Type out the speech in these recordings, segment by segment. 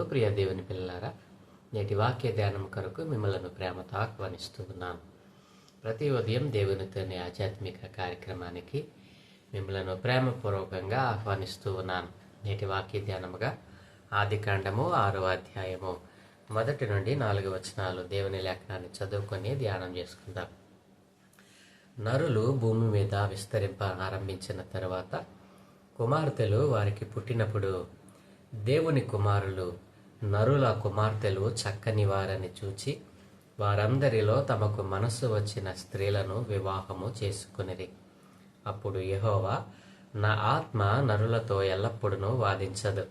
ప్రియ దేవుని పిల్లలారా, నేటి వాక్య ధ్యానం కొరకు మిమ్మల్ని ప్రేమతో ఆహ్వానిస్తూ ఉన్నాను. ప్రతి ఉదయం దేవునితోని ఆధ్యాత్మిక కార్యక్రమానికి మిమ్మల్ని ప్రేమపూర్వకంగా ఆహ్వానిస్తూ ఉన్నాను. నేటి వాక్య ధ్యానముగా ఆదికాండము 6వ అధ్యాయము 1 నుండి 4 వచనాలు దేవుని లేఖనాన్ని చదువుకొని ధ్యానం చేసుకుందాం. నరులు భూమి మీద విస్తరింప ఆరంభించిన తర్వాత కుమార్తెలు వారికి పుట్టినప్పుడు దేవుని కుమారులు నరుల కుమార్తెలు చక్కని వారని చూచి వారందరిలో తమకు మనసు వచ్చిన స్త్రీలను వివాహము చేసుకునిరి. అప్పుడు యెహోవా, నా ఆత్మ నరులతో ఎల్లప్పుడూ వాదించదు,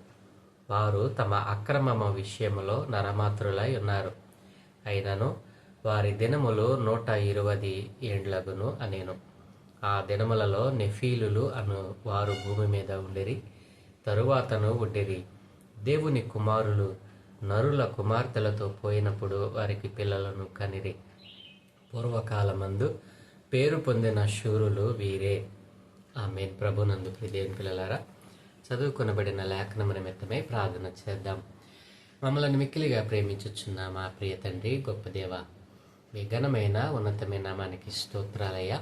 వారు తమ అక్రమము విషయములో నరమాత్రులై ఉన్నారు. అయినను వారి దినములు 120 ఏండ్లగును అనేను. ఆ దినములలో నెఫీలులు అను వారు భూమి మీద ఉండిరి, తరువాతను ఉండిరి. దేవుని కుమారులు నరుల కుమార్తెలతో పోయినప్పుడు వారికి పిల్లలను కనిరి. పూర్వకాలమందు పేరు పొందిన శూరులు వీరే. ఆమేన్. ప్రభునందు దేవుని పిల్లలారా, చదువుకొనబడిన లేఖనము నిమిత్తమై ప్రార్థన చేద్దాం. మమ్మల్ని మిక్కిలిగా ప్రేమించుచున్న మా ప్రియ తండ్రి, గొప్ప దేవ, మీ ఘనమైన ఉన్నతమైన నామానికి స్తోత్రాలయ్యా.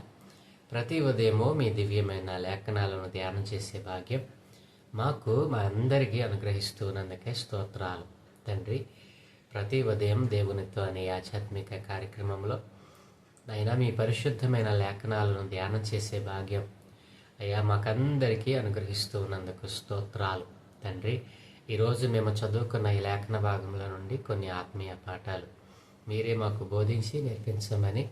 ప్రతి ఉదయము మీ దివ్యమైన లేఖనాలను ధ్యానం చేసే భాగ్యం మాకు మా అందరికీ అనుగ్రహిస్తున్నందుకే స్తోత్రాలు తండ్రి. ప్రతి ఉదయం దేవునితో అనే ఆధ్యాత్మిక కార్యక్రమంలో అయినా మీ పరిశుద్ధమైన లేఖనాలను ధ్యానం చేసే భాగ్యం అయ్యా మాకందరికీ అనుగ్రహిస్తూ ఉన్నందుకు స్తోత్రాలు తండ్రి. ఈరోజు మేము చదువుకున్న ఈ లేఖన భాగంలో నుండి కొన్ని ఆత్మీయ పాఠాలు మీరే మాకు బోధించి నేర్పించమని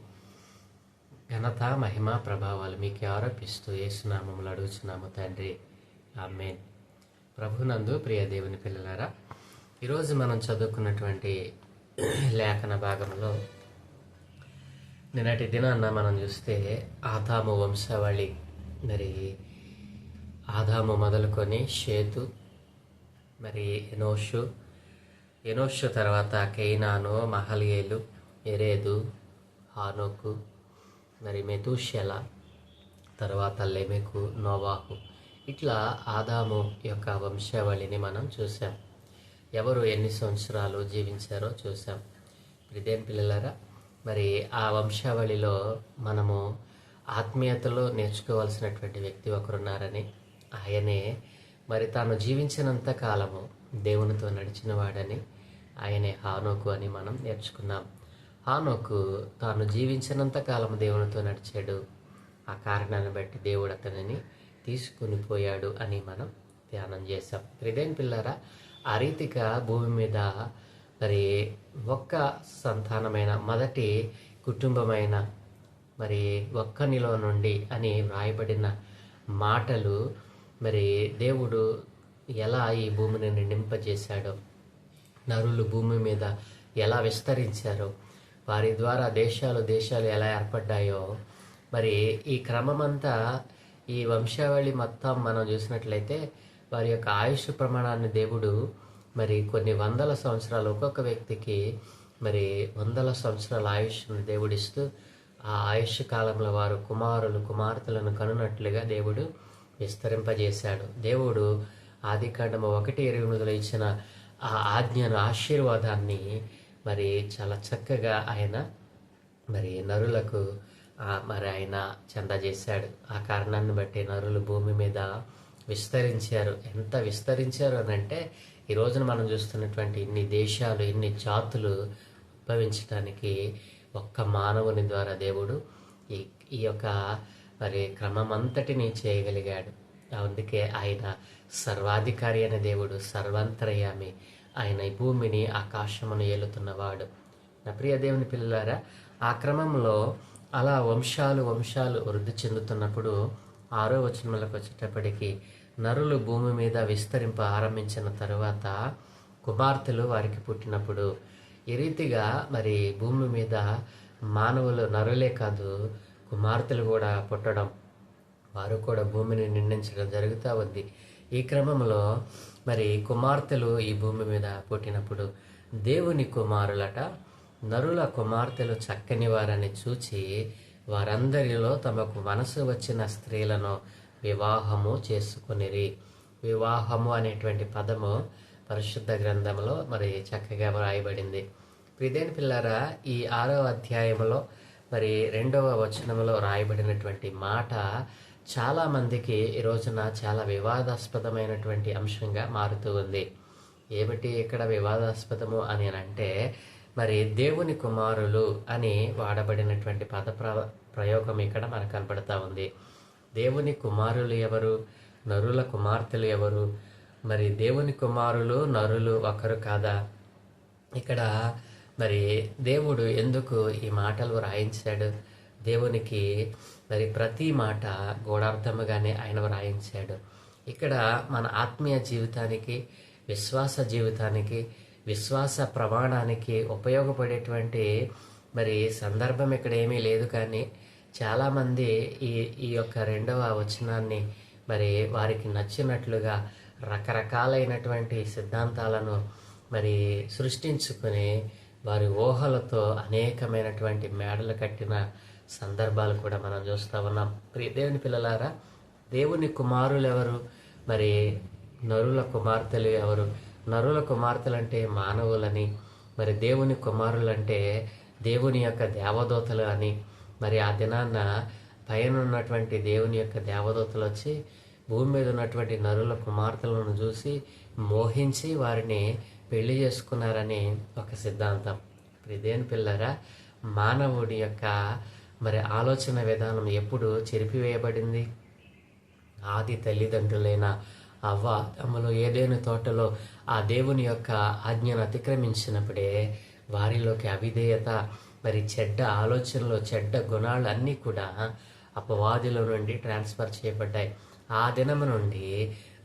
ఘనత మహిమ ప్రభావాలు మీకు ఆరోపిస్తూ యేసునామములో అడుగుచున్నాము తండ్రి. ఆమేన్. ప్రభునందు ప్రియ దేవుని పిల్లలారా, ఈరోజు మనం చదువుకున్నటువంటి లేఖన భాగంలో నిన్నటి దినాన్న మనం చూస్తే ఆదాము వంశావళి, మరి ఆదాము మొదలుకొని షేతు, మరి ఎనోషు తర్వాత కైనాను, మహలియేలు, ఎరేదు, హానోకు, మరి మెతూషెల, తర్వాత లెమెకు, నోవాహు, ఇట్లా ఆదాము యొక్క వంశావళిని మనం చూసాం. ఎవరు ఎన్ని సంవత్సరాలు జీవించారో చూసాం. ప్రియదేని పిల్లలారా, మరి ఆ వంశావళిలో మనము ఆత్మీయతలో నేర్చుకోవాల్సినటువంటి వ్యక్తి ఒకరున్నారని, ఆయనే మరి తాను జీవించినంత కాలము దేవునితో నడిచిన వాడని, ఆయనే హానోకు అని మనం నేర్చుకున్నాం. హానోకు తాను జీవించినంత కాలం దేవునితో నడిచాడు. ఆ కారణాన్ని బట్టి దేవుడు అతనిని తీసుకుని పోయాడు అని మనం ధ్యానం చేశాం. ప్రియదేని పిల్లరా, ఆ రీతిగా భూమి మీద మరి ఒక్క సంతానమైన మొదటి కుటుంబమైన మరి ఒక్కనిలో నుండి అని వ్రాయబడిన మాటలు మరి దేవుడు ఎలా ఈ భూమిని నిండింపజేశాడో, నరులు భూమి మీద ఎలా విస్తరించారో, వారి ద్వారా దేశాలు ఎలా ఏర్పడ్డాయో, మరి ఈ క్రమమంతా ఈ వంశావళి మొత్తం మనం చూసినట్లయితే వారి యొక్క ఆయుష్ ప్రమాణాన్ని దేవుడు మరి కొన్ని వందల సంవత్సరాలు, ఒక్కొక్క వ్యక్తికి మరి 100 సంవత్సరాల ఆయుష్ను దేవుడిస్తూ ఆ ఆయుష్ కాలంలో వారు కుమార్తెలను కనున్నట్లుగా దేవుడు విస్తరింపజేశాడు. దేవుడు ఆదికాండము 1:28 ఇచ్చిన ఆ ఆజ్ఞను, ఆశీర్వాదాన్ని మరి చాలా చక్కగా ఆయన మరి నరులకు మరి ఆయన చెందజేశాడు. ఆ కారణాన్ని బట్టి నరులు భూమి మీద విస్తరించారు. ఎంత విస్తరించారు అని అంటే, ఈ రోజున మనం చూస్తున్నటువంటి ఇన్ని దేశాలు, ఇన్ని జాతులు ఉద్భవించడానికి ఒక్క మానవుని ద్వారా దేవుడు ఈ యొక్క మరి క్రమమంతటిని చేయగలిగాడు. అందుకే ఆయన సర్వాధికారి అనే దేవుడు, సర్వాంతర్యామి. ఆయన ఈ భూమిని, ఆకాశమును ఏలుతున్నవాడు. నా ప్రియ దేవుని పిల్లలారా, ఆ క్రమంలో అలా వంశాలు వృద్ధి చెందుతున్నప్పుడు 6వ వచనంలోకి వచ్చేటప్పటికి నరులు భూమి మీద విస్తరింప ఆరంభించిన తరువాత కుమార్తెలు వారికి పుట్టినప్పుడు, ఈ రీతిగా మరి భూమి మీద మానవులు, నరులే కాదు కుమార్తెలు కూడా పుట్టడం, వారు కూడా భూమిని నిండించడం జరుగుతూ ఉంది. ఈ క్రమంలో మరి కుమార్తెలు ఈ భూమి మీద పుట్టినప్పుడు దేవుని కుమారులట నరుల కుమార్తెలు చక్కని వారని చూచి వారందరిలో తమకు మనసు వచ్చిన స్త్రీలను వివాహము చేసుకునిరి. వివాహము అనేటువంటి పదము పరిశుద్ధ గ్రంథంలో మరి చక్కగా వ్రాయబడింది. ప్రియదేని పిల్లారా, ఈ 6వ అధ్యాయంలో మరి 2వ వచనంలో రాయబడినటువంటి మాట చాలామందికి ఈ రోజున చాలా వివాదాస్పదమైనటువంటి అంశంగా మారుతూ ఉంది. ఏమిటి ఇక్కడ వివాదాస్పదము అని అంటే, మరి దేవుని కుమారులు అని వాడబడినటువంటి ప్రయోగం ఇక్కడ మనకు కనపడతా ఉంది. దేవుని కుమారులు ఎవరు? నరుల కుమార్తెలు ఎవరు? మరి దేవుని కుమారులు నరులు ఒకరు కాదా? ఇక్కడ మరి దేవుడు ఎందుకు ఈ మాటలు వ్రాయించాడు? దేవునికి మరి ప్రతి మాట గూఢార్థముగానే ఆయన వ్రాయించాడు. ఇక్కడ మన ఆత్మీయ జీవితానికి, విశ్వాస జీవితానికి, విశ్వాస ప్రమాణానికి ఉపయోగపడేటువంటి మరి సందర్భం ఇక్కడ ఏమీ లేదు. కానీ చాలామంది ఈ యొక్క 2వ వచనాన్ని మరి వారికి నచ్చినట్లుగా రకరకాలైనటువంటి సిద్ధాంతాలను మరి సృష్టించుకుని వారి ఊహలతో అనేకమైనటువంటి మేడలు కట్టిన సందర్భాలు కూడా మనం చూస్తూ ఉన్నాం. దేవుని పిల్లలారా, దేవుని కుమారులు ఎవరు? మరి నరుల కుమార్తెలు ఎవరు? నరుల కుమార్తెలు అంటే మానవులని, మరి దేవుని కుమారులు అంటే దేవుని యొక్క దేవదూతలు అని. మరి ఆ దినాన్న పైన ఉన్నటువంటి దేవుని యొక్క దేవదూతలు వచ్చి భూమి మీద ఉన్నటువంటి నరుల కుమార్తెలను చూసి మోహించి వారిని పెళ్లి చేసుకున్నారని ఒక సిద్ధాంతం. దేవుని పిల్లరా, మానవుడి యొక్క మరి ఆలోచన విధానం ఎప్పుడు చెరిపివేయబడింది? ఆది తల్లిదండ్రులైన అవ్వ అమ్మలు ఏదైనా తోటలో ఆ దేవుని యొక్క ఆజ్ఞను అతిక్రమించినప్పుడే వారిలోకి అవిధేయత, మరి చెడ్డ ఆలోచనలు, చెడ్డ గుణాలు అన్నీ కూడా అపవాదిలో నుండి ట్రాన్స్ఫర్ చేయబడ్డాయి. ఆ దినము నుండి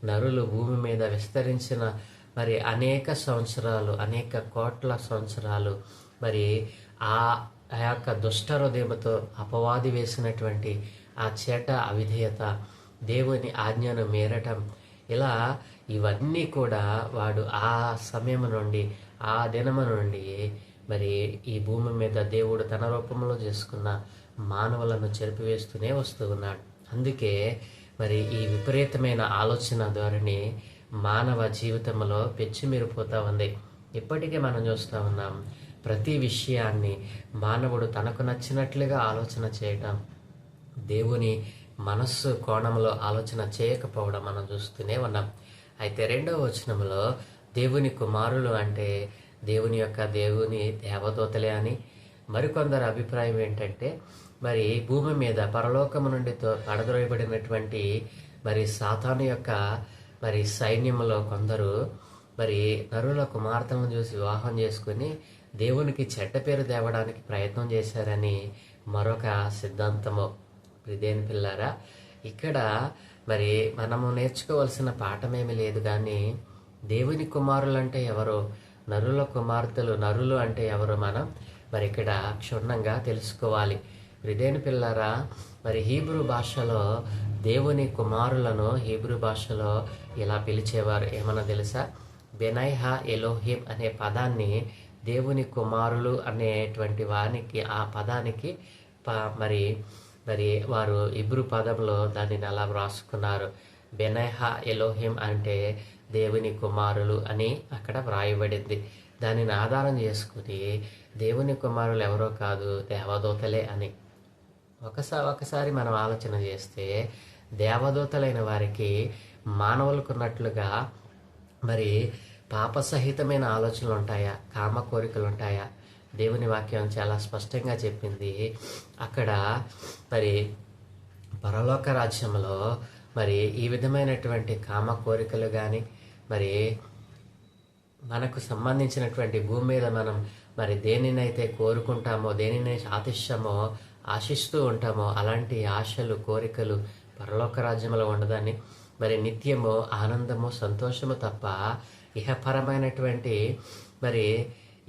నరులు భూమి మీద విస్తరించిన మరి అనేక సంవత్సరాలు, అనేక కోట్ల సంవత్సరాలు మరి ఆ యొక్క దుష్ట హృదయంతో అపవాది వేసినటువంటి ఆ చెడ్డ అవిధేయత, దేవుని ఆజ్ఞను మీరటం, ఇలా ఇవన్నీ కూడా వాడు ఆ సమయం నుండి, ఆ దినము నుండి మరి ఈ భూమి మీద దేవుడు తన రూపంలో చేసుకున్న మానవులను చెరిపివేస్తూనే వస్తూ ఉన్నాడు. అందుకే మరి ఈ విపరీతమైన ఆలోచన ధోరణి మానవ జీవితంలో పెచ్చిమిరిపోతూ ఉంది. ఇప్పటికే మనం చూస్తూ ఉన్నాం, ప్రతి విషయాన్ని మానవుడు తనకు నచ్చినట్లుగా ఆలోచన చేయటం, దేవుని మనస్సు కోణంలో ఆలోచన చేయకపోవడం మనం చూస్తూనే ఉన్నాం. అయితే 2వ వచనంలో దేవుని కుమారులు అంటే దేవుని దేవదూతలే అని, మరికొందరు అభిప్రాయం ఏంటంటే మరి భూమి మీద పరలోకము నుండి పడద్రోయబడినటువంటి మరి సాతాను యొక్క మరి సైన్యంలో కొందరు మరి నరుల కుమార్తెలను చూసి వివాహం చేసుకుని దేవునికి చెడ్డ పేరు తేవడానికి ప్రయత్నం చేశారని మరొక సిద్ధాంతము. ప్రియదేని పిల్లారా, ఇక్కడ మరి మనము నేర్చుకోవాల్సిన పాఠమేమి లేదు. కానీ దేవుని కుమారులు అంటే ఎవరో, నరుల కుమార్తెలు నరులు అంటే ఎవరో మనం మరి ఇక్కడ క్షుణ్ణంగా తెలుసుకోవాలి. ప్రియదేని పిల్లారా, మరి హీబ్రూ భాషలో దేవుని కుమారులను హీబ్రూ భాషలో ఇలా పిలిచేవారు. ఏమన్నా తెలుసా? బెనైహా ఎలోహిం అనే పదాన్ని దేవుని కుమారులు అనేటువంటి వానికి, ఆ పదానికి మరి మరి వారు హీబ్రూ పదంలో దానిని అలా వ్రాసుకున్నారు. బెనైహా ఎలోహిం అంటే దేవుని కుమారులు అని అక్కడ వ్రాయబడింది. దానిని ఆధారం చేసుకుని దేవుని కుమారులు ఎవరో కాదు, దేవదూతలే అని. ఒకసారి మనం ఆలోచన చేస్తే దేవదూతలైన వారికి మానవులకు ఉన్నట్లుగా మరి పాపసహితమైన ఆలోచనలు ఉంటాయా? కామ కోరికలు ఉంటాయా? దేవుని వాక్యం చాలా స్పష్టంగా చెప్పింది. అక్కడ మరి పరలోక రాజ్యంలో మరి ఈ విధమైనటువంటి కామ కోరికలు కానీ మరి మనకు సంబంధించినటువంటి భూమి మీద మనం మరి దేనినైతే కోరుకుంటామో, దేనిని ఆశిస్తూ ఉంటామో అలాంటి ఆశలు, కోరికలు పరలోక రాజ్యంలో ఉండదని, మరి నిత్యము ఆనందము, సంతోషము తప్ప ఇహపరమైనటువంటి మరి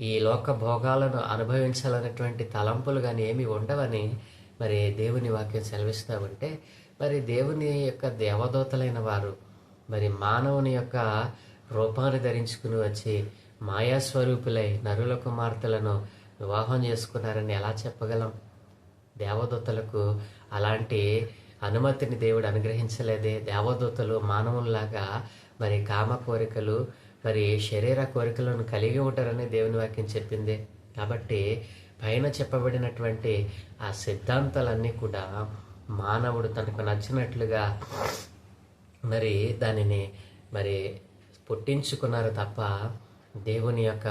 ఈ లోక భోగాలను అనుభవించాలనేటువంటి తలంపులు కానీ ఏమి ఉండవని మరి దేవుని వాక్యం సెలవిస్తూ ఉంటే, మరి దేవుని యొక్క దేవదూతలైన వారు మరి మానవుని యొక్క రూపాన్ని ధరించుకుని వచ్చి మాయాస్వరూపులై నరుల కుమార్తెలను వివాహం చేసుకున్నారని ఎలా చెప్పగలం? దేవదూతలకు అలాంటి అనుమతిని దేవుడు అనుగ్రహించలేదే. దేవదూతలు మానవుల్లాగా మరి కామ కోరికలు, మరి శరీర కోరికలను కలిగి ఉంటారని దేవుని వాక్యం చెప్పింది. కాబట్టి పైన చెప్పబడినటువంటి ఆ సిద్ధాంతాలన్నీ కూడా మానవుడు తనకు నచ్చినట్లుగా మరి దానిని మరి పుట్టించుకున్నారు తప్ప దేవుని యొక్క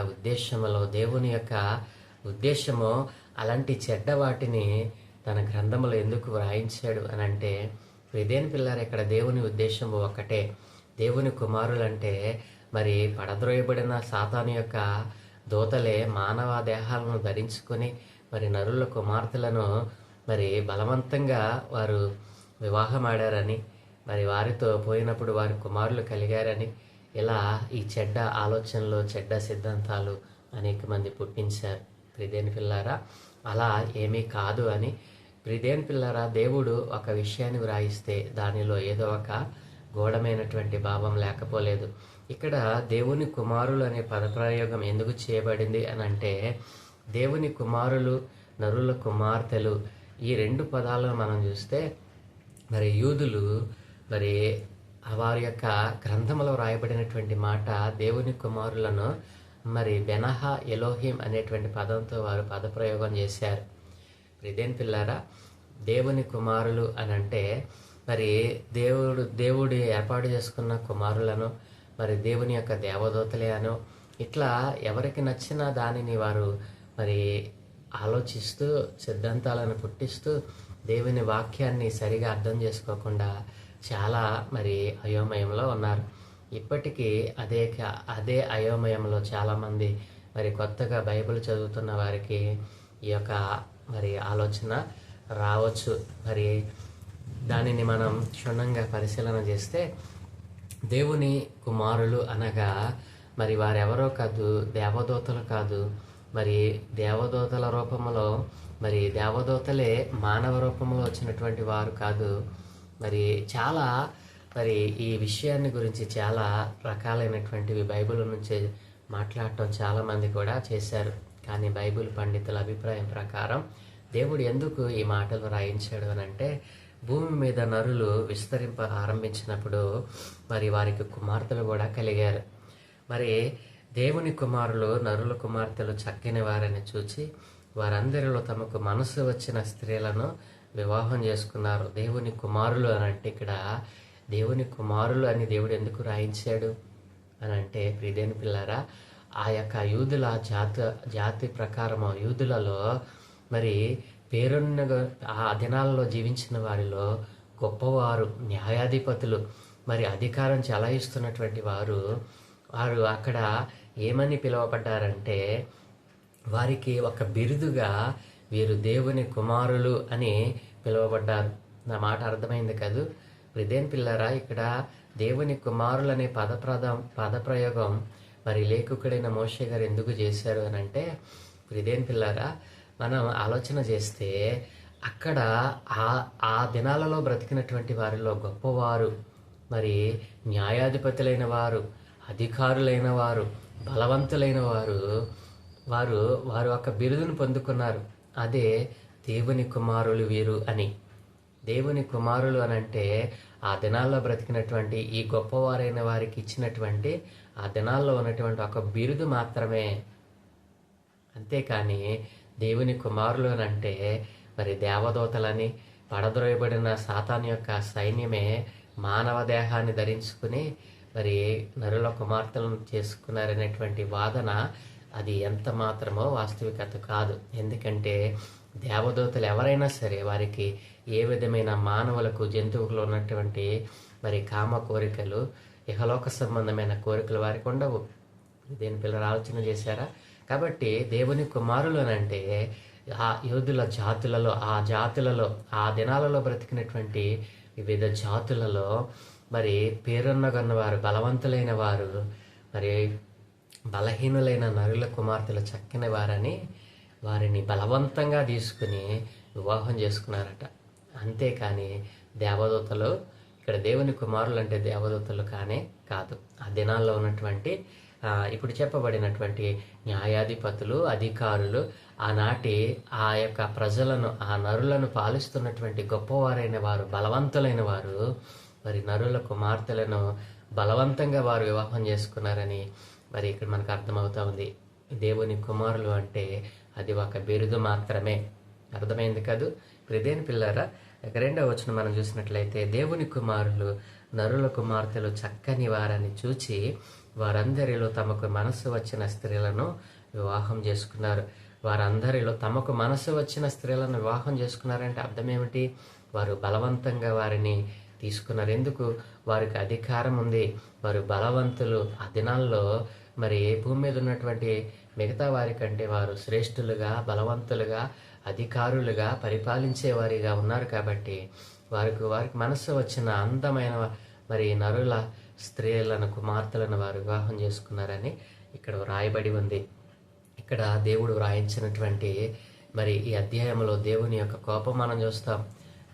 ఉద్దేశము అలాంటి చెడ్డ వాటిని తన గ్రంథంలో ఎందుకు వ్రాయించాడు అని అంటే, ఇదేని పిల్లారు, ఇక్కడ దేవుని ఉద్దేశము ఒకటే. దేవుని కుమారులంటే మరి పడద్రోయబడిన సాతాను యొక్క దూతలే మానవ దేహాలను ధరించుకొని మరి నరుల కుమార్తెలను మరి బలవంతంగా వారు వివాహమాడారని, మరి వారితో పోయినప్పుడు వారి కుమారులు కలిగారని, ఇలా ఈ చెడ్డ ఆలోచనలు, చెడ్డ సిద్ధాంతాలు అనేక మంది పుట్టించారు. ప్రిదేని పిల్లారా, అలా ఏమీ కాదు అని. ప్రిదేని పిల్లారా, దేవుడు ఒక విషయాన్ని వ్రాయిస్తే దానిలో ఏదో ఒక గూఢమైనటువంటి భావం లేకపోలేదు. ఇక్కడ దేవుని కుమారులు అనే పదప్రయోగం ఎందుకు చేయబడింది అని అంటే, దేవుని కుమారులు, నరుల కుమార్తెలు, ఈ రెండు పదాలను మనం చూస్తే మరి యూదులు మరి వారి యొక్క గ్రంథంలో రాయబడినటువంటి మాట, దేవుని కుమారులను మరి బెనహా ఎలోహిం అనేటువంటి పదంతో వారు పదప్రయోగం చేశారు. ఇదేం పిల్లారా, దేవుని కుమారులు అని అంటే మరి దేవుడు ఏర్పాటు చేసుకున్న కుమారులను మరి దేవుని యొక్క దేవదూతలే అను, ఇట్లా ఎవరికి నచ్చిన దానిని వారు మరి ఆలోచిస్తూ సిద్ధాంతాలను పుట్టిస్తూ దేవుని వాక్యాన్ని సరిగా అర్థం చేసుకోకుండా చాలా మరి అయోమయంలో ఉన్నారు. ఇప్పటికీ అదే అయోమయంలో చాలామంది మరి కొత్తగా బైబిల్ చదువుతున్న వారికి ఈ యొక్క మరి ఆలోచన రావచ్చు. మరి దానిని మనం క్షుణ్ణంగా పరిశీలన చేస్తే, దేవుని కుమారులు అనగా మరి వారెవరో కాదు, దేవదూతలు కాదు. మరి దేవదూతల రూపంలో మరి దేవదూతలే మానవ రూపంలో వచ్చినటువంటి వారు కాదు. మరి చాలా మరి ఈ విషయాన్ని గురించి చాలా రకాలైనటువంటివి బైబిల్ నుంచి మాట్లాడటం చాలామంది కూడా చేశారు. కానీ బైబిల్ పండితుల అభిప్రాయం ప్రకారం దేవుడు ఎందుకు ఈ మాటలు రాయించాడు అని అంటే, భూమి మీద నరులు విస్తరింప ఆరంభించినప్పుడు మరి వారికి కుమార్తెలు కూడా కలిగారు. మరి దేవుని కుమారులు, నరుల కుమార్తెలు చక్కని వారని చూచి వారందరిలో తమకు మనసు వచ్చిన స్త్రీలను వివాహం చేసుకున్నారు. దేవుని కుమారులు అని అంటే, ఇక్కడ దేవుని కుమారులు అని దేవుడు ఎందుకు రాయించాడు అని అంటే, ప్రియదేని పిల్లారా, ఆ యొక్క యూదుల జాతి ప్రకారము యూదులలో మరి పేరున్న ఆ దినాలలో జీవించిన వారిలో గొప్పవారు, న్యాయాధిపతులు, మరి అధికారం చెలాయిస్తున్నటువంటి వారు అక్కడ ఏమని పిలువబడ్డారంటే, వారికి ఒక బిరుదుగా వీరు దేవుని కుమారులు అని పిలువబడ్డారు. నా మాట అర్థమైంది కదూ? ఇదేం పిల్లరా, ఇక్కడ దేవుని కుమారులు అనే పదప్రయోగం మరి లేఖకుడైన మోషే గారు ఎందుకు చేశారు అని అంటే, ఇదేం పిల్లరా, మనం ఆలోచన చేస్తే అక్కడ ఆ దినాలలో బ్రతికినటువంటి వారిలో గొప్పవారు, మరి న్యాయాధిపతులైన వారు, అధికారులైన వారు, బలవంతులైన వారు ఒక బిరుదును పొందుకున్నారు. అదే దేవుని కుమారులు వీరు అని. దేవుని కుమారులు అని అంటే ఆ దినాల్లో బ్రతికినటువంటి ఈ గొప్పవారైన వారికి ఇచ్చినటువంటి ఆ దినాల్లో ఉన్నటువంటి ఒక బిరుదు మాత్రమే. అంతేకాని దేవుని కుమారులు అని అంటే మరి దేవదూతలని, పడద్రోయబడిన సాతాను యొక్క సైన్యమే మానవ దేహాన్ని ధరించుకుని మరి నరుల కుమార్తెలను చేసుకున్నారనేటువంటి వాదన అది ఎంత మాత్రమో వాస్తవికత కాదు. ఎందుకంటే దేవదూతలు ఎవరైనా సరే వారికి ఏ విధమైన మానవులకు, జంతువులు ఉన్నటువంటి మరి కామ కోరికలు, ఇహలోక సంబంధమైన కోరికలు వారికి ఉండవు. దేని పిల్లలు ఆలోచన చేశారా? కాబట్టి దేవుని కుమారులు అని అంటే ఆ యోధుల జాతులలో ఆ దినాలలో బ్రతికినటువంటి వివిధ జాతులలో మరి పేరున్నగన్నవారు, బలవంతులైన వారు, మరి బలహీనులైన నరుల కుమార్తెలు చక్కని వారని వారిని బలవంతంగా తీసుకుని వివాహం చేసుకున్నారట. అంతేకాని దేవదూతలు, ఇక్కడ దేవుని కుమారులు అంటే దేవదూతలు కానే కాదు. ఆ దినాల్లో ఉన్నటువంటి ఇప్పుడు చెప్పబడినటువంటి న్యాయాధిపతులు, అధికారులు, ఆనాటి ఆ యొక్క ప్రజలను, ఆ నరులను పాలిస్తున్నటువంటి గొప్పవారైన వారు, బలవంతులైన వారు మరి నరుల కుమార్తెలను బలవంతంగా వారు వివాహం చేసుకున్నారని మరి ఇక్కడ మనకు అర్థమవుతా ఉంది. దేవుని కుమారులు అంటే అది ఒక బిరుదు మాత్రమే. అర్థమైంది కాదు? ప్రియదేని పిల్లారా, ఇక 2వ వచనం మనం చూసినట్లయితే, దేవుని కుమారులు నరుల కుమార్తెలు చక్కని వారని చూచి వారందరిలో తమకు మనసు వచ్చిన స్త్రీలను వివాహం చేసుకున్నారు. వారందరిలో తమకు మనసు వచ్చిన స్త్రీలను వివాహం చేసుకున్నారంటే అర్థం ఏమిటి? వారు బలవంతంగా వారిని తీసుకున్నారు. ఎందుకు? వారికి అధికారం ఉంది, వారు బలవంతులు. ఆ దినాల్లో మరి భూమి మీద ఉన్నటువంటి మిగతా వారికంటే వారు శ్రేష్ఠులుగా, బలవంతులుగా, అధికారులుగా, పరిపాలించేవారిగా ఉన్నారు. కాబట్టి వారికి మనసు వచ్చిన అందమైన మరి నరుల స్త్రీలను, కుమార్తెలను వారు వివాహం చేసుకున్నారని ఇక్కడ వ్రాయబడి ఉంది. ఇక్కడ దేవుడు వ్రాయించినటువంటి మరి ఈ అధ్యాయంలో దేవుని యొక్క కోపం మనం చూస్తాం.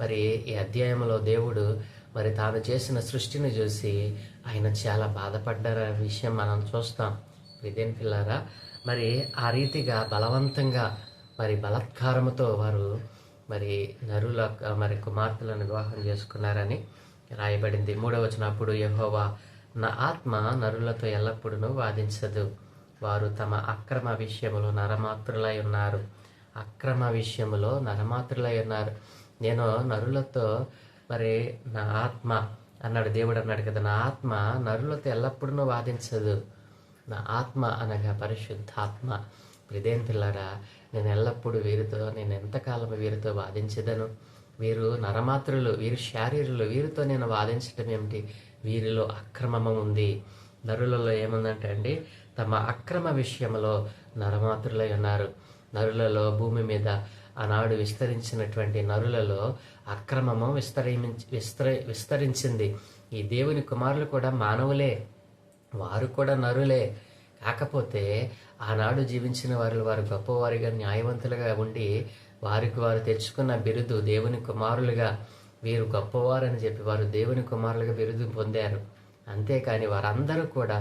మరి ఈ అధ్యాయంలో దేవుడు మరి తాను చేసిన సృష్టిని చూసి ఆయన చాలా బాధపడ్డ విషయం మనం చూస్తాం. ప్రియదేని పిల్లారా, మరి ఆ రీతిగా బలవంతంగా మరి బలాత్కారముతో వారు మరి నరుల మరి కుమార్తెలను వివాహం చేసుకున్నారని రాయబడింది. 3వ వచనం, అప్పుడు యెహోవా, నా ఆత్మ నరులతో ఎల్లప్పుడూ వాదించదు, వారు తమ అక్రమ విషయములో నరమాత్రులై ఉన్నారు. అక్రమ విషయములో నరమాత్రులై ఉన్నారు. నేను నరులతో మరి నా ఆత్మ అన్నాడు, దేవుడు అన్నాడు కదా, నా ఆత్మ నరులతో ఎల్లప్పుడూ వాదించదు. నా ఆత్మ అనగా పరిశుద్ధాత్మ. ప్రియదేని పిల్లారా, నేను ఎల్లప్పుడూ నేను ఎంతకాలం వీరితో వాదించదను? వీరు నరమాత్రులు, వీరు శారీరులు, వీరితో నేను వాదించటం ఏమిటి? వీరిలో అక్రమము ఉంది. నరులలో ఏముందంటే అండి, తమ అక్రమ విషయంలో నరమాత్రులై ఉన్నారు. నరులలో, భూమి మీద ఆనాడు విస్తరించినటువంటి నరులలో అక్రమము విస్తరించింది. ఈ దేవుని కుమారులు కూడా మానవులే, వారు కూడా నరులే. కాకపోతే ఆనాడు జీవించిన వారు గొప్పవారిగా, న్యాయవంతులుగా ఉండి వారికి వారు తెచ్చుకున్న బిరుదు దేవుని కుమారులుగా, వీరు గొప్పవారని చెప్పి వారు దేవుని కుమారులుగా బిరుదు పొందారు. అంతేకాని వారందరూ కూడా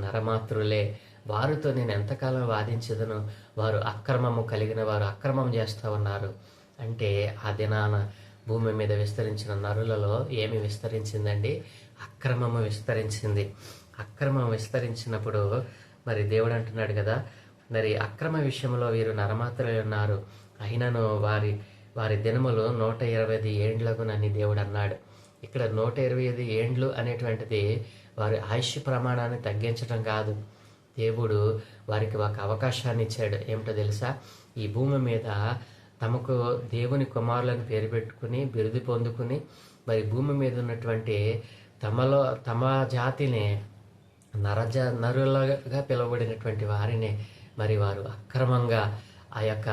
నరమాత్రులే. వారితో నేను ఎంతకాలం వాదించదను? వారు అక్రమము కలిగిన వారు, అక్రమం చేస్తూ ఉన్నారు. అంటే ఆ దినాన భూమి మీద విస్తరించిన నరులలో ఏమి విస్తరించిందండి? అక్రమము విస్తరించింది. అక్రమం విస్తరించినప్పుడు మరి దేవుడు అంటున్నాడు కదా, మరి అక్రమ విషయంలో వీరు నరమాత్రులై ఉన్నారు, అయినను వారి దినములు 120 ఏండ్లగునని దేవుడు అన్నాడు. ఇక్కడ 120 ఏండ్లు అనేటువంటిది వారి ఆయుష్ ప్రమాణాన్ని తగ్గించడం కాదు. దేవుడు వారికి ఒక అవకాశాన్ని ఇచ్చాడు. ఏమిటో తెలుసా? ఈ భూమి మీద తమకు దేవుని కుమారులను పేరు పెట్టుకుని బిరుదు పొందుకుని మరి భూమి మీద ఉన్నటువంటి తమ జాతిని నరులుగా పిలువబడినటువంటి వారిని మరి వారు అక్రమంగా ఆ యొక్క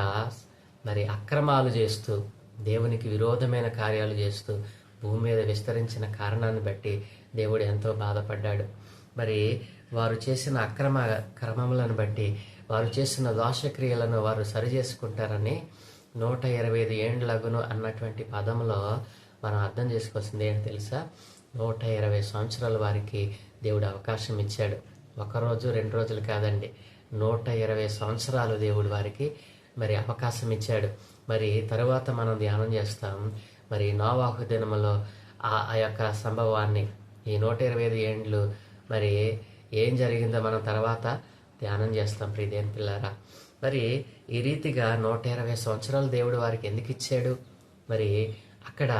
మరి అక్రమాలు చేస్తూ, దేవునికి విరోధమైన కార్యాలు చేస్తూ భూమి మీద విస్తరించిన కారణాన్ని బట్టి దేవుడు ఎంతో బాధపడ్డాడు. మరి వారు చేసిన అక్రమ క్రమములను బట్టి, వారు చేసిన దోషక్రియలను వారు సరిచేసుకుంటారని 125 ఏండ్లగును అన్నటువంటి పదంలో మనం అర్థం చేసుకోవాల్సింది ఏంటి తెలుసా? 120 సంవత్సరాలు వారికి దేవుడు అవకాశం ఇచ్చాడు. 1 రోజు 2 రోజులు కాదండి, 120 సంవత్సరాలు దేవుడు వారికి మరి అవకాశం ఇచ్చాడు. మరి తరువాత మనం ధ్యానం చేస్తాం మరి నోవాహు దినములో ఆ యొక్క సంభవాన్ని. ఈ 125 ఏండ్లు మరి ఏం జరిగిందో మనం తర్వాత ధ్యానం చేస్తాం. ప్రియదేని పిల్లారా, మరి ఈ రీతిగా 120 సంవత్సరాలు దేవుడు వారికి ఎందుకు ఇచ్చాడు? మరి అక్కడ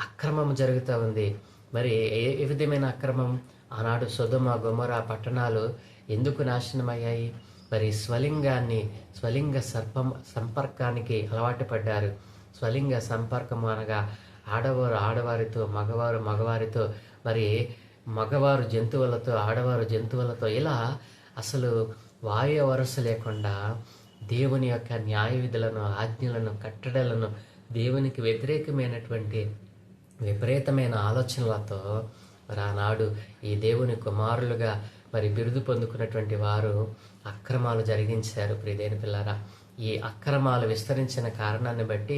అక్రమం జరుగుతూ ఉంది. మరి ఏ విధమైన అక్రమం? ఆనాడు సొదొమ గొమొర పట్టణాలు ఎందుకు నాశనమయ్యాయి? మరి స్వలింగ సంపర్కానికి అలవాటు పడ్డారు. స్వలింగ సంపర్కం అనగా ఆడవారితో, మగవారితో, మరి మగవారు జంతువులతో, ఆడవారు జంతువులతో, ఇలా అసలు వాయు వరుస లేకుండా దేవుని యొక్క న్యాయ విధులను, ఆజ్ఞలను, కట్టడలను, దేవునికి వ్యతిరేకమైనటువంటి విపరీతమైన ఆలోచనలతో ఆనాడు ఈ దేవుని కుమారులుగా మరి బిరుదు పొందుకున్నటువంటి వారు అక్రమాలు జరిగించారు. ప్రియదేని పిల్లారా, ఈ అక్రమాలు విస్తరించిన కారణాన్ని బట్టి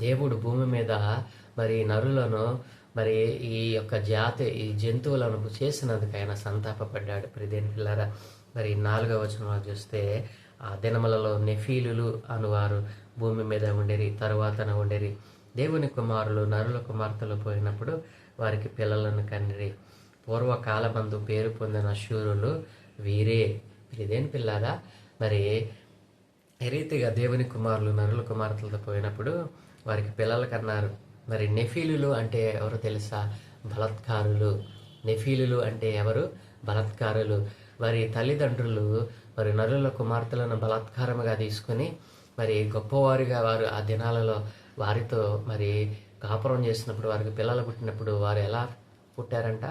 దేవుడు భూమి మీద మరి నరులను, మరి ఈ యొక్క ఈ జంతువులను చేసినందుకు ఆయన సంతాపపడ్డాడు. ప్రియదేని పిల్లారా, మరి 4వ వచనంలో చూస్తే, ఆ దినములలో నెఫీలులు అనువారు భూమి మీద ఉండేరి, తరువాతన ఉండేరి. దేవుని కుమారులు నరుల కుమార్తెలు పోయినప్పుడు వారికి పిల్లలను కనిరి. పూర్వకాలమందు పేరు పొందిన శూరులు వీరే. ఇదేం పిల్లారా, మరి ఈ రీతిగా దేవుని కుమారులు నరుల కుమార్తెలతో పోయినప్పుడు వారికి పిల్లలు కన్నారు. మరి నెఫీలులు అంటే ఎవరు తెలుసా? బలత్కారులు. నెఫీలులు అంటే ఎవరు? బలత్కారులు. వారి తల్లిదండ్రులు మరి నరుల కుమార్తెలను బలాత్కారముగా తీసుకొని మరి గొప్పవారిగా వారు ఆ దినాలలో వారితో మరి కాపురం చేసినప్పుడు, వారికి పిల్లలు పుట్టినప్పుడు వారు ఎలా పుట్టారంట?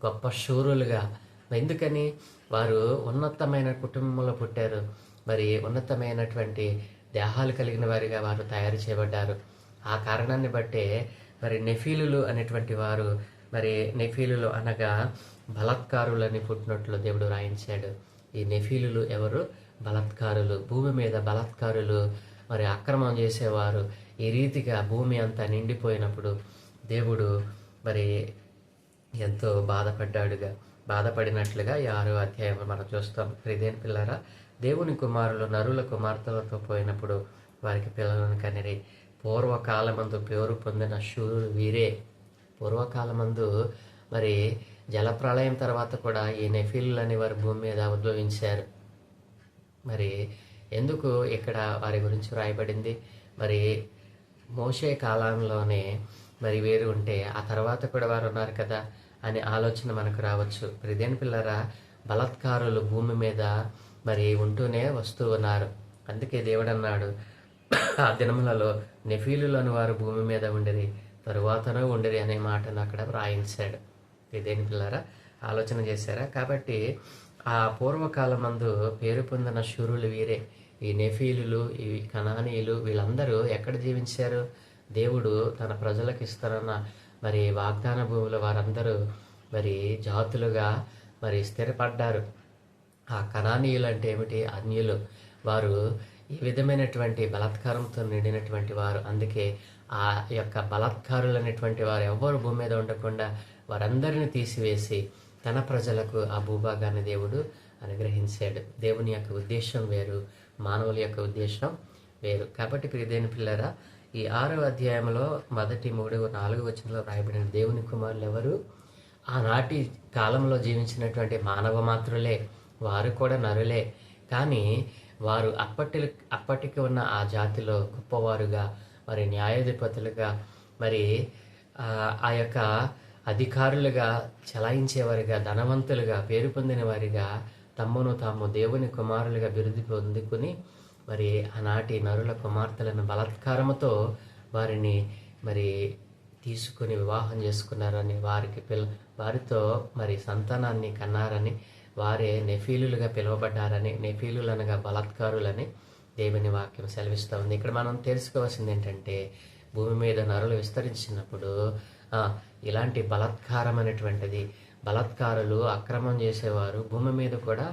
గొప్ప శూరులుగా. ఎందుకని? వారు ఉన్నతమైన కుటుంబంలో పుట్టారు. మరి ఉన్నతమైనటువంటి దేహాలు కలిగిన వారిగా వారు తయారు చేయబడ్డారు. ఆ కారణాన్ని బట్టే మరి నెఫీలులు అనేటువంటి వారు, మరి నెఫీలులు అనగా బలాత్కారులని పుట్టినట్లు దేవుడు రాయించాడు. ఈ నెఫీలులు ఎవరు? బలాత్కారులు. భూమి మీద బలాత్కారులు, మరి అక్రమం చేసేవారు. ఈ రీతిగా భూమి అంతా నిండిపోయినప్పుడు దేవుడు మరి ఎంతో బాధపడినట్లుగా ఈ 6వ అధ్యాయంలో మనం చూస్తాం. ఇదేం పిల్లరా, దేవుని కుమారులు నరుల కుమార్తెలతో పోయినప్పుడు వారికి పిల్లలను కనిరి. పూర్వకాలమందు పేరు పొందిన శూరులు వీరే. పూర్వకాలమందు మరి జలప్రళయం తర్వాత కూడా ఈ నెఫీలు అనే వారు భూమి మీద ఉద్భవించారు. మరి ఎందుకు ఇక్కడ వారి గురించి రాయబడింది? మరి మోషే కాలంలోనే మరి వేరు ఉంటే ఆ తర్వాత కూడా వారు ఉన్నారు కదా అనే ఆలోచన మనకు రావచ్చు. ఇదేం పిల్లరా, బలాత్కారులు భూమి మీద మరి ఉంటూనే వస్తూ ఉన్నారు. అందుకే దేవుడు అన్నాడు, ఆ దినములలో నెఫీలులను వారు భూమి మీద ఉండిరి, తరువాతనూ ఉండిరి అనే మాటను అక్కడ వ్రాయించాడు. ఇదేం పిల్లరా, ఆలోచన చేశారా? కాబట్టి ఆ పూర్వకాలమందు పేరు పొందిన శూరులు వీరే. ఈ నెఫీలులు, ఈ కనానీయులు వీళ్ళందరూ ఎక్కడ జీవించారు? దేవుడు తన ప్రజలకు ఇస్తారన్న మరి వాగ్దాన భూమిలో వారందరూ మరి జాతులుగా మరి స్థిరపడ్డారు. ఆ కనానీయులు అంటే ఏమిటి? అన్యులు. వారు ఈ విధమైనటువంటి బలాత్కారంతో నిండినటువంటి వారు. అందుకే ఆ యొక్క బలాత్కారులు అనేటువంటి వారు ఎవ్వరు భూమి మీద ఉండకుండా వారందరిని తీసివేసి తన ప్రజలకు ఆ భూభాగాన్ని దేవుడు అనుగ్రహించాడు. దేవుని యొక్క ఉద్దేశం వేరు, మానవుల యొక్క ఉద్దేశం వేరు. కాబట్టి ప్రియదేని పిల్లరా, ఈ 6వ అధ్యాయంలో మొదటి 3, 4 వచనంలో రాయబడిన దేవుని కుమారులు ఎవరు? ఆనాటి కాలంలో జీవించినటువంటి మానవ మాత్రులే. వారు కూడా నరులే. కానీ వారు అప్పటికి ఉన్న ఆ జాతిలో గొప్పవారుగా, మరి న్యాయాధిపతులుగా, మరి ఆ యొక్క అధికారులుగా, చలాయించేవారిగా, ధనవంతులుగా, పేరు పొందిన వారిగా తమ్మును తాము దేవుని కుమారులుగా బిరుదు పొందుకుని మరి ఆనాటి నరుల కుమార్తెలను బలాత్కారముతో వారిని మరి తీసుకుని వివాహం చేసుకున్నారని, వారితో మరి సంతానాన్ని కన్నారని, వారే నెఫీలులుగా పిలువబడ్డారని, నెఫీలులు అనగా బలాత్కారులని దేవుని వాక్యం సెలవిస్తూ ఉంది. ఇక్కడ మనం తెలుసుకోవాల్సింది ఏంటంటే, భూమి మీద నరులు విస్తరించినప్పుడు ఇలాంటి బలాత్కారం అనేటువంటిది, బలాత్కారులు అక్రమం చేసేవారు భూమి మీద కూడా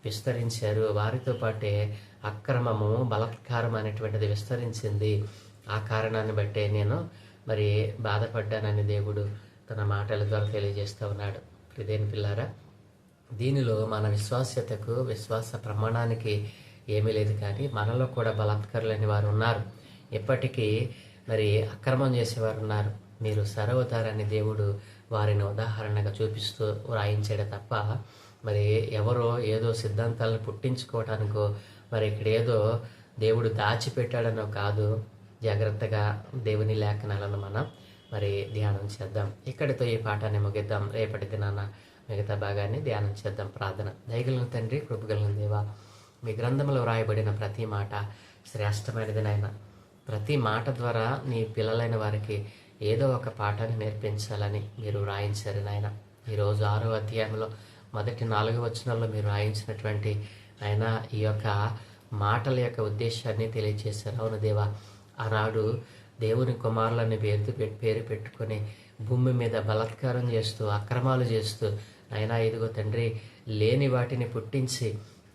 విస్తరించారు. వారితో పాటే అక్రమము, బలాత్కారం అనేటువంటిది విస్తరించింది. ఆ కారణాన్ని బట్టే నేను మరి బాధపడ్డానని దేవుడు తన మాటల ద్వారా తెలియజేస్తూ ఉన్నాడు. ఇదేం పిల్లారా, దీనిలో మన విశ్వాస్యతకు, విశ్వాస ప్రమాణానికి ఏమీ లేదు. కానీ మనలో కూడా బలాత్కారులని వారు ఉన్నారు. ఇప్పటికీ మరి అక్రమం చేసేవారు ఉన్నారు. మీరు సరవుతారని దేవుడు వారిని ఉదాహరణగా చూపిస్తూ రాయించాడు తప్ప మరి ఎవరో ఏదో సిద్ధాంతాలను పుట్టించుకోవటానికో, మరి ఇక్కడ ఏదో దేవుడు దాచిపెట్టాడనో కాదు. జాగ్రత్తగా దేవుని లేఖనాలను మనం మరి ధ్యానం చేద్దాం. ఇక్కడితో ఈ పాఠాన్ని ముగిద్దాం. రేపటి దినాన మిగతా భాగాన్ని ధ్యానం చేద్దాం. ప్రార్థన. దయగలిగిన తండ్రి, కృపగలిగిన దేవా, మీ గ్రంథంలో వ్రాయబడిన ప్రతి మాట శ్రేష్టమైనది నాయన. ప్రతి మాట ద్వారా నీ పిల్లలైన వారికి ఏదో ఒక పాఠాన్ని నేర్పించాలని మీరు రాయించారు నాయన. ఈరోజు 6వ అధ్యాయంలో మొదటి 4 వచనాల్లో మీరు రాయించినటువంటి ఆయన ఈ యొక్క మాటల యొక్క ఉద్దేశాన్ని తెలియజేశారు. అవును దేవా, ఆనాడు దేవుని కుమారులని పేరు పెట్టుకొని భూమి మీద బలాత్కారం చేస్తూ, అక్రమాలు చేస్తూ, అయినా ఇదిగో తండ్రి లేని వాటిని పుట్టించి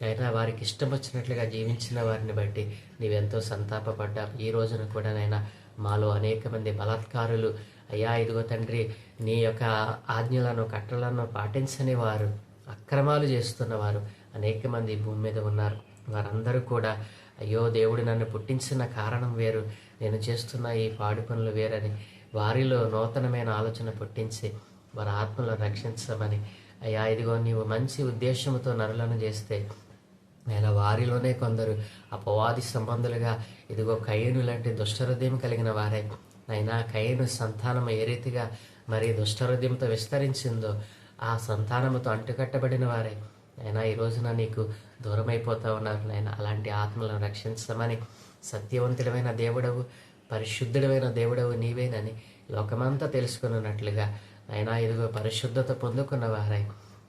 అయినా వారికి ఇష్టం వచ్చినట్లుగా జీవించిన వారిని బట్టి నీవెంతో సంతాపపడ్డావు. ఈ రోజున కూడా నైనా మాలో అనేక మంది బలాత్కారులు, అయ్యా ఇదిగో తండ్రి నీ యొక్క ఆజ్ఞలను, కట్టలను పాటించని వారు, అక్రమాలు చేస్తున్నవారు అనేక మంది భూమి మీద ఉన్నారు. వారందరూ కూడా అయ్యో దేవుడు నన్ను పుట్టించిన కారణం వేరు, నేను చేస్తున్న ఈ పాడు పనులు వేరని వారిలో నూతనమైన ఆలోచన పుట్టించి వారి ఆత్మలను రక్షించమని అయ్యా ఇదిగో నీవు మంచి ఉద్దేశంతో నరులను చేస్తే ఆయన వారిలోనే కొందరు అపవాది సంబంధులుగా ఇదిగో కయ్యను లాంటి దుష్టహృదయం కలిగిన వారే అయినా కయ్యను సంతానం ఏ రీతిగా మరి దుష్టహృదయంతో విస్తరించిందో ఆ సంతానముతో అంటుకట్టబడిన వారే అయినా ఈ రోజున నీకు దూరం అయిపోతా ఉన్నారు నాయన. అలాంటి ఆత్మలను రక్షించమని సత్యవంతుడమైన దేవుడవు పరిశుద్ధుడమైన దేవుడవు నీవేనని లోకమంతా తెలుసుకున్నట్లుగా అయినా ఇదిగో పరిశుద్ధత పొందుకున్న వారై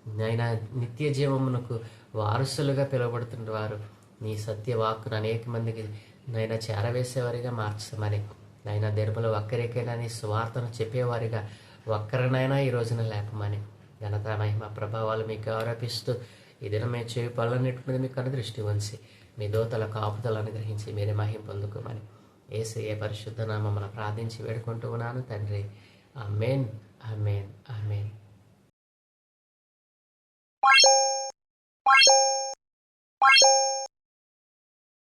నైనా నిత్య జీవమునకు వారసులుగా పిలువబడుతున్న వారు నీ సత్యవాక్కును అనేక మందికి నైనా చేరవేసేవారిగా మార్చమని నైనా దినములు ఒక్కరికైనా నీ స్వార్థను చెప్పేవారిగా ఒక్కరినైనా ఈ రోజున లేపమని ఘనత మహిమ ప్రభావాలు మీకు ఆరోపిస్తూ ఈ దినం మేము చేయి పనులన్నిటి మీద మీకు దృష్టి ఉంచి మీ దోతల కాపుదలు అనుగ్రహించి మీరే మహిం పొందుకోమని యేసయ్య పరిశుద్ధ నామమున ప్రార్థించి వేడుకుంటూ ఉన్నాను తండ్రి. ఆమేన్, ఆమేన్, ఆమేన్.